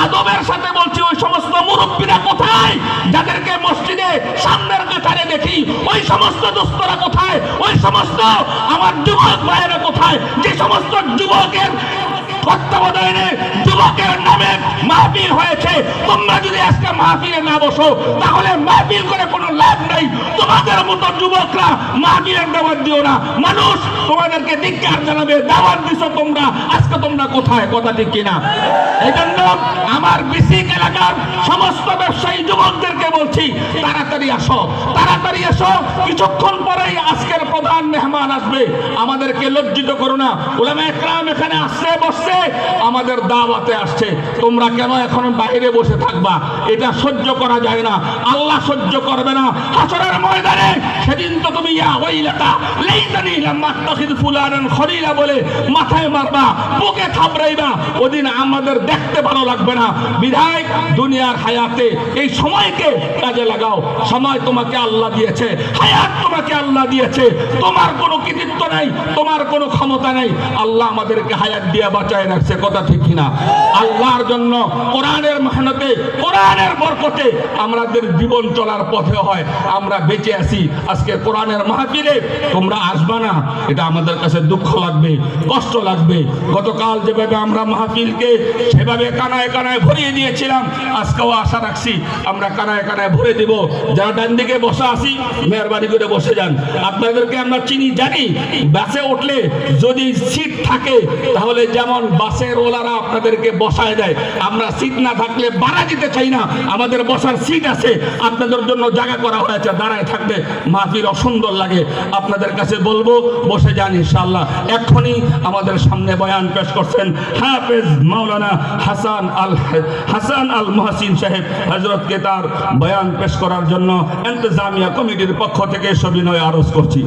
আদবের সাথে বলছি, ওই সমস্ত মুরব্বীরা কোথায় যাদেরকে মসজিদে সামনের কাতারে দেখি? ওই সমস্ত দোস্তরা কোথায়? ওই সমস্ত আমার যুবক ভাইয়েরা কোথায়? যে সমস্ত যুবকের তত্ত্বাবধানে যুবকের নামে মাহফিল হয়েছে, তোমরা যদি আজকে মাহফিলে না বসো তাহলে মাহফিল করে কোনো লাভ নাই। তোমাদের মতো যুবকরা মাহফিলের দাওয়াত দিও না, মানুষ তোমাদেরকে ধিক্কার জানাবে। দাওয়াত দিছো তোমরা, আজকে তোমরা কোথায়? কথা ঠিক কিনা? এই জন্য আমার বিসিক এলাকার সমস্ত ব্যবসায়ী যুবকদেরকে বলছি, তাড়াতাড়ি আসো, তাড়াতাড়ি এসো। কিছুক্ষণ পরেই আজকের প্রধান মেহমান আসবে, আমাদেরকে লজ্জিত করো না। উলামা একরাম এখানে আসছে, বসছে, আমাদের দাওয়াতে আসছে, তোমরা কেন এখন বাইরে বসে থাকবা? এটা সহ্য করা যায় না, আল্লাহ সহ্য করবে না। হাসরের ময়দানে সেদিন তো তুমি ইয়া ওয়াইলাতা লাইতানি লাম আত্তাখিদ ফুলানান খলিলা বলে মাথায় মারবা, বুকে থাপড়াইবা, ওদিন আমাদের দেখতে ভালো লাগবে না। বিধায় দুনিয়ার হায়াতে এই সময়কে কাজে লাগাও। সময় তোমাকে আল্লাহ দিয়েছে, হায়াত তোমাকে আল্লাহ দিয়েছে, তোমার কোনো কৃতিত্ব নাই, তোমার কোনো ক্ষমতা নাই, আল্লাহ আমাদেরকে হায়াত দিয়ে বাঁচায় রাখছে। কথা ঠিক কিনা? আল্লাহর জন্য কোরআনের মেহনতে, কোরআনের বরকতে আমাদের জীবন চলার পথে হয় আমরা বেঁচে আছি। আজকে কোরআনের মাহফিলে তোমরা আসবা না, এটা আমাদের কাছে দুঃখ লাগবে, কষ্ট লাগবে। গতকাল যেভাবে আমরা মাহফিলকে সেভাবে কানায় কানায় ভরিয়ে দিয়েছিলাম, আজকেও আশা রাখছি আমরা কানায় কানায় ভরে দিব। যারা ডান দিকে বসে আছি, মেহরবানি করে বসে যান। আপনাদেরকে আমরা চিনি, জানি। বাসে উঠলে যদি সিট থাকে তাহলে যেমন বাসের ওলারা আপনাদেরকে বসায় দেয়, আমরা সিট না থাকলে বাড়া দিতে চাই না। আমাদের বসার সিট আছে, আপনাদের জন্য জায়গা করা হয়েছে, দাঁড়ায় থাকবে মাহফিল অসুন্দর লাগে। আপনাদের কাছে বলবো বসে যান ইনশাআল্লাহ। এখনই আমাদের সামনে বয়ান পেশ করছেন হাফেজ মাওলানা হাসান আল মুহসিন সাহেব। হযরতকে তার বয়ান পেশ করার জন্য ইন্তেজামিয়া কমিটির পক্ষ থেকে সবিনয় আরজ করছি।